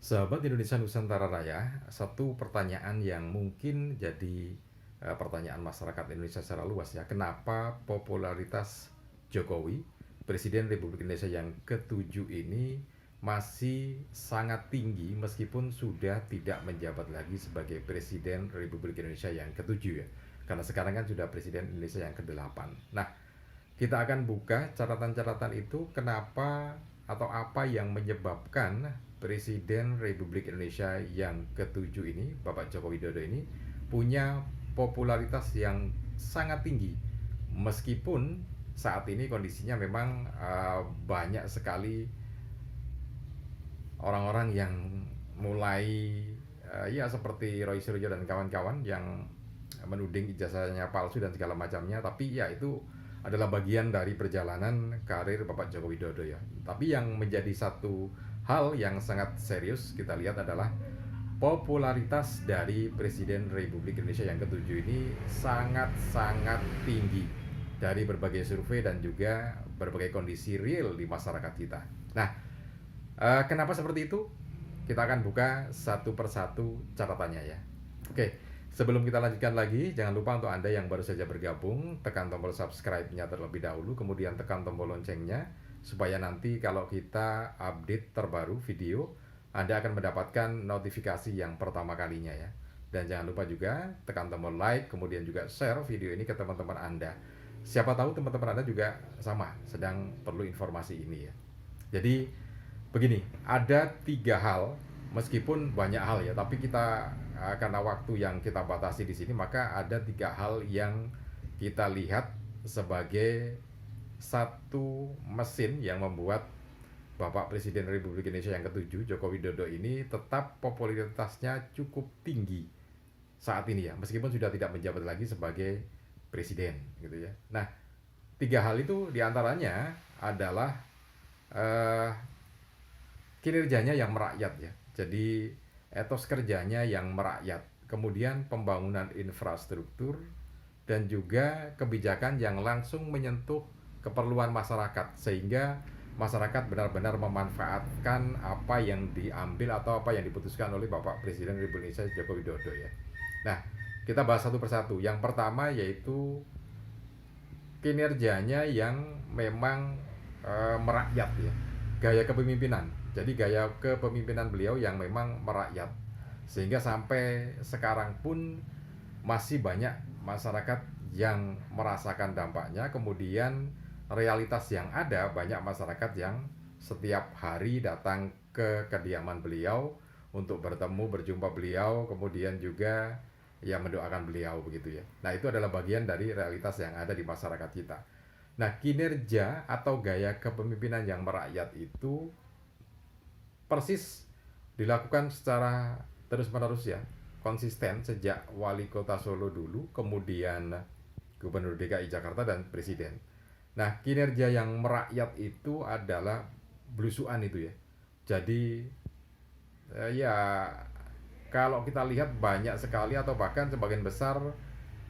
Sahabat Indonesia Nusantara Raya, satu pertanyaan yang mungkin jadi pertanyaan masyarakat Indonesia secara luas ya. Kenapa popularitas Jokowi, Presiden Republik Indonesia yang ketujuh ini masih sangat tinggi meskipun sudah tidak menjabat lagi sebagai Presiden Republik Indonesia yang ketujuh ya. Karena sekarang kan sudah Presiden Indonesia yang ke-8. Nah, kita akan buka catatan-catatan itu kenapa atau apa yang menyebabkan Presiden Republik Indonesia yang ketujuh ini, Bapak Joko Widodo ini, punya popularitas yang sangat tinggi. Meskipun saat ini kondisinya memang banyak sekali orang-orang yang mulai ya seperti Roy Suryo dan kawan-kawan yang menuding ijazahnya palsu dan segala macamnya, tapi ya itu adalah bagian dari perjalanan karir Bapak Joko Widodo ya. Tapi yang menjadi satu hal yang sangat serius kita lihat adalah popularitas dari Presiden Republik Indonesia yang ketujuh ini sangat-sangat tinggi dari berbagai survei dan juga berbagai kondisi real di masyarakat kita. Nah, kenapa seperti itu? Kita akan buka satu persatu catatannya ya. Oke, sebelum kita lanjutkan lagi, jangan lupa untuk Anda yang baru saja bergabung, tekan tombol subscribe-nya terlebih dahulu, kemudian tekan tombol loncengnya, supaya nanti kalau kita update terbaru video, Anda akan mendapatkan notifikasi yang pertama kalinya ya. Dan jangan lupa juga tekan tombol like, kemudian juga share video ini ke teman-teman Anda. Siapa tahu teman-teman Anda juga sama, sedang perlu informasi ini ya. Jadi begini, ada tiga hal, meskipun banyak hal ya, tapi kita karena waktu yang kita batasi di sini, maka ada tiga hal yang kita lihat sebagai satu mesin yang membuat Bapak Presiden Republik Indonesia yang ketujuh, Joko Widodo ini tetap popularitasnya cukup tinggi saat ini ya, meskipun sudah tidak menjabat lagi sebagai presiden gitu ya. Nah, tiga hal itu diantaranya adalah eh, kinerjanya yang merakyat ya. Jadi etos kerjanya yang merakyat. Kemudian pembangunan infrastruktur dan juga kebijakan yang langsung menyentuh keperluan masyarakat sehingga masyarakat benar-benar memanfaatkan apa yang diambil atau apa yang diputuskan oleh Bapak Presiden Republik Indonesia Joko Widodo ya. Nah, kita bahas satu persatu. Yang pertama yaitu kinerjanya yang memang merakyat ya. Gaya kepemimpinan. Jadi gaya kepemimpinan beliau yang memang merakyat. Sehingga sampai sekarang pun masih banyak masyarakat yang merasakan dampaknya. Kemudian realitas yang ada, banyak masyarakat yang setiap hari datang ke kediaman beliau untuk bertemu, berjumpa beliau, kemudian juga ya mendoakan beliau begitu ya. Nah, itu adalah bagian dari realitas yang ada di masyarakat kita. Nah, kinerja atau gaya kepemimpinan yang merakyat itu persis dilakukan secara terus-menerus ya, konsisten sejak wali kota Solo dulu, kemudian Gubernur DKI Jakarta dan Presiden. Nah, kinerja yang merakyat itu adalah belusuan itu ya. Jadi ya kalau kita lihat banyak sekali atau bahkan sebagian besar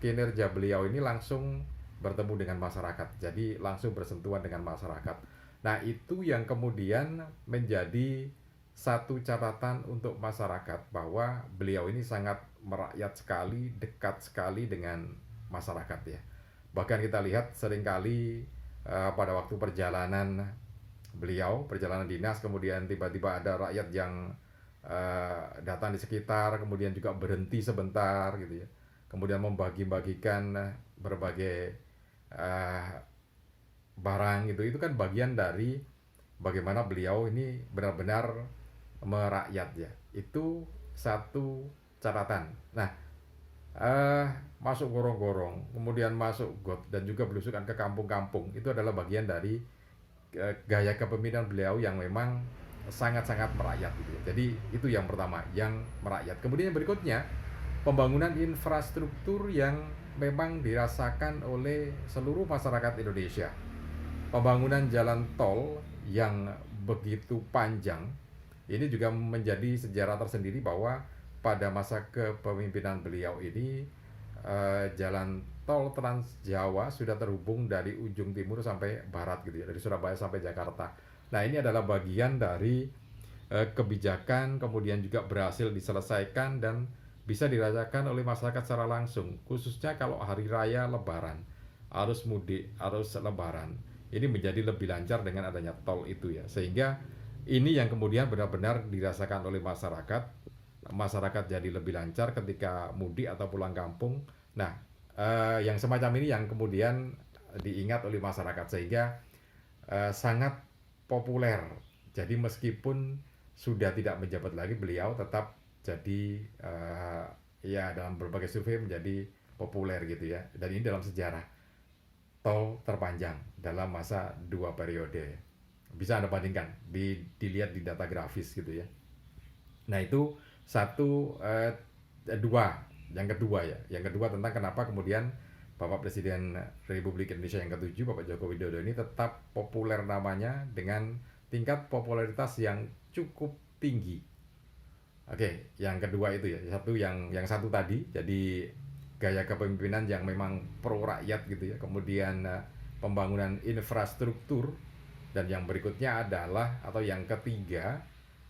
kinerja beliau ini langsung bertemu dengan masyarakat. Jadi langsung bersentuhan dengan masyarakat. Nah, itu yang kemudian menjadi satu catatan untuk masyarakat bahwa beliau ini sangat merakyat sekali, dekat sekali dengan masyarakat ya. Bahkan kita lihat seringkali pada waktu perjalanan beliau, perjalanan dinas, kemudian tiba-tiba ada rakyat yang datang di sekitar, kemudian juga berhenti sebentar gitu ya, kemudian membagi-bagikan berbagai uh, barang gitu. Itu kan bagian dari bagaimana beliau ini benar-benar merakyat ya. Itu satu catatan. Nah, masuk gorong-gorong, kemudian masuk got dan juga belusukan ke kampung-kampung, itu adalah bagian dari gaya kepemimpinan beliau yang memang sangat-sangat merakyat gitu ya. Jadi itu yang pertama, yang merakyat. Kemudian yang berikutnya, pembangunan infrastruktur yang memang dirasakan oleh seluruh masyarakat Indonesia. Pembangunan jalan tol yang begitu panjang ini juga menjadi sejarah tersendiri bahwa pada masa kepemimpinan beliau ini jalan tol Trans Jawa sudah terhubung dari ujung timur sampai barat gitu ya, dari Surabaya sampai Jakarta. Nah, ini adalah bagian dari kebijakan kemudian juga berhasil diselesaikan dan bisa dirasakan oleh masyarakat secara langsung, khususnya kalau hari raya Lebaran, arus mudik, arus Lebaran. Ini menjadi lebih lancar dengan adanya tol itu ya. Sehingga ini yang kemudian benar-benar dirasakan oleh masyarakat. Masyarakat jadi lebih lancar ketika mudik atau pulang kampung. Nah, yang semacam ini yang kemudian diingat oleh masyarakat sehingga sangat populer. Jadi meskipun sudah tidak menjabat lagi, beliau tetap jadi ya dalam berbagai survei menjadi populer gitu ya. Dan ini dalam sejarah tol terpanjang dalam masa 2 periode. Bisa Anda bandingkan, dilihat di data grafis gitu ya. Nah itu satu, dua. Yang kedua ya, yang kedua tentang kenapa kemudian Bapak Presiden Republik Indonesia yang ke-7, Bapak Joko Widodo ini tetap populer namanya dengan tingkat popularitas yang cukup tinggi. Oke, yang kedua itu ya, yang satu tadi, jadi gaya kepemimpinan yang memang pro rakyat gitu ya. Kemudian pembangunan infrastruktur, dan yang berikutnya adalah atau yang ketiga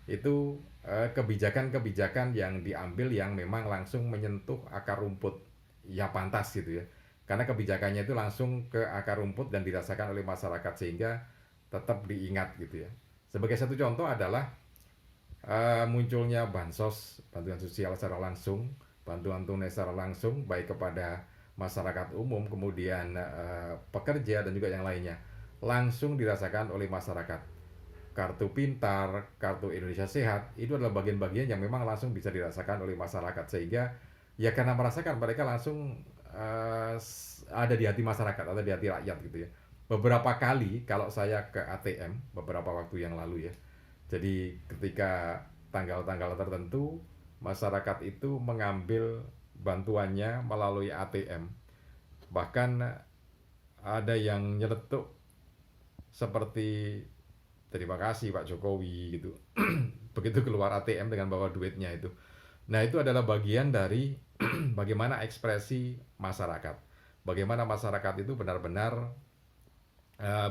itu kebijakan-kebijakan yang diambil yang memang langsung menyentuh akar rumput, ya pantas gitu ya, karena kebijakannya itu langsung ke akar rumput dan dirasakan oleh masyarakat sehingga tetap diingat gitu ya. Sebagai satu contoh adalah munculnya bansos, bantuan sosial secara langsung, bantuan tunai secara langsung baik kepada masyarakat umum, kemudian pekerja dan juga yang lainnya, langsung dirasakan oleh masyarakat. Kartu pintar, kartu Indonesia Sehat, itu adalah bagian-bagian yang memang langsung bisa dirasakan oleh masyarakat sehingga ya karena merasakan mereka langsung ada di hati masyarakat atau di hati rakyat gitu ya. Beberapa kali kalau saya ke ATM beberapa waktu yang lalu ya, jadi ketika tanggal-tanggal tertentu masyarakat itu mengambil bantuannya melalui ATM, bahkan ada yang nyeletuk seperti terima kasih Pak Jokowi gitu. Begitu keluar ATM dengan bawa duitnya itu. Nah, itu adalah bagian dari bagaimana ekspresi masyarakat. Bagaimana masyarakat itu benar-benar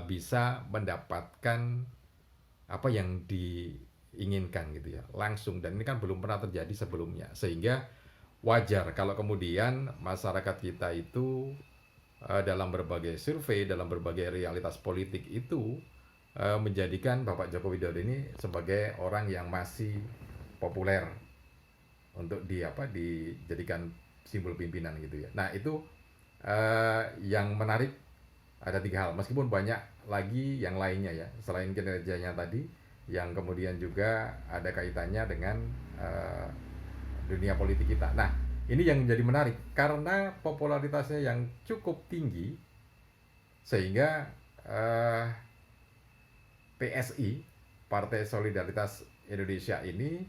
bisa mendapatkan apa yang diinginkan gitu ya, langsung, dan ini kan belum pernah terjadi sebelumnya. Sehingga wajar kalau kemudian masyarakat kita itu dalam berbagai survei, dalam berbagai realitas politik itu menjadikan Bapak Joko Widodo ini sebagai orang yang masih populer untuk dijadikan simbol pimpinan gitu ya. Nah itu yang menarik ada 3 hal, meskipun banyak lagi yang lainnya ya selain kinerjanya tadi, yang kemudian juga ada kaitannya dengan dunia politik kita. Nah ini yang menjadi menarik karena popularitasnya yang cukup tinggi sehingga PSI, Partai Solidaritas Indonesia ini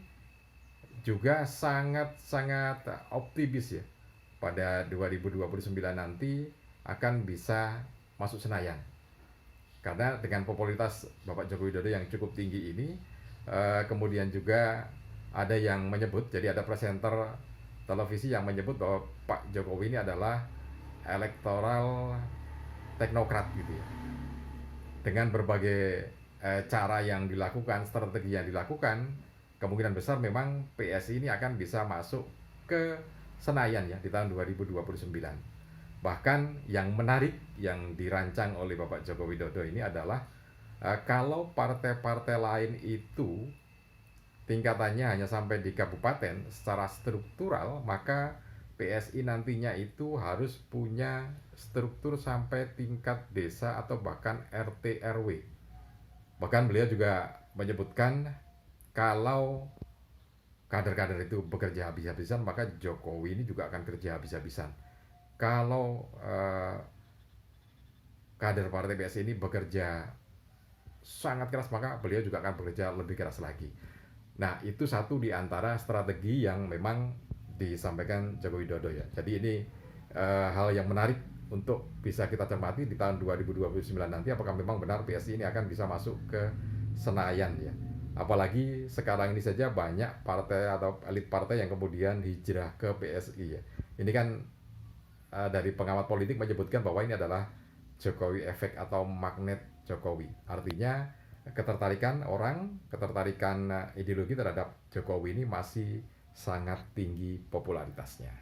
juga sangat-sangat optimis ya pada 2029 nanti akan bisa masuk Senayan. Karena dengan popularitas Bapak Joko Widodo yang cukup tinggi ini, kemudian juga ada yang menyebut, jadi ada presenter televisi yang menyebut bahwa Pak Jokowi ini adalah elektoral teknokrat gitu ya. Dengan berbagai cara yang dilakukan, strategi yang dilakukan, kemungkinan besar memang PSI ini akan bisa masuk ke Senayan ya di tahun 2029. Bahkan yang menarik yang dirancang oleh Bapak Joko Widodo ini adalah kalau partai-partai lain itu tingkatannya hanya sampai di kabupaten secara struktural, maka PSI nantinya itu harus punya struktur sampai tingkat desa atau bahkan RT RW. Bahkan beliau juga menyebutkan kalau kader-kader itu bekerja habis-habisan, maka Jokowi ini juga akan kerja habis-habisan. Kalau kader partai PSI ini bekerja sangat keras, maka beliau juga akan bekerja lebih keras lagi. Nah, itu satu di antara strategi yang memang disampaikan Joko Widodo ya. Jadi ini hal yang menarik untuk bisa kita cermati di tahun 2029 nanti, apakah memang benar PSI ini akan bisa masuk ke Senayan ya. Apalagi sekarang ini saja banyak partai atau elit partai yang kemudian hijrah ke PSI ya. Ini kan dari pengamat politik menyebutkan bahwa ini adalah Jokowi efek atau magnet Jokowi. Artinya ketertarikan orang, ketertarikan ideologi terhadap Jokowi ini masih sangat tinggi popularitasnya.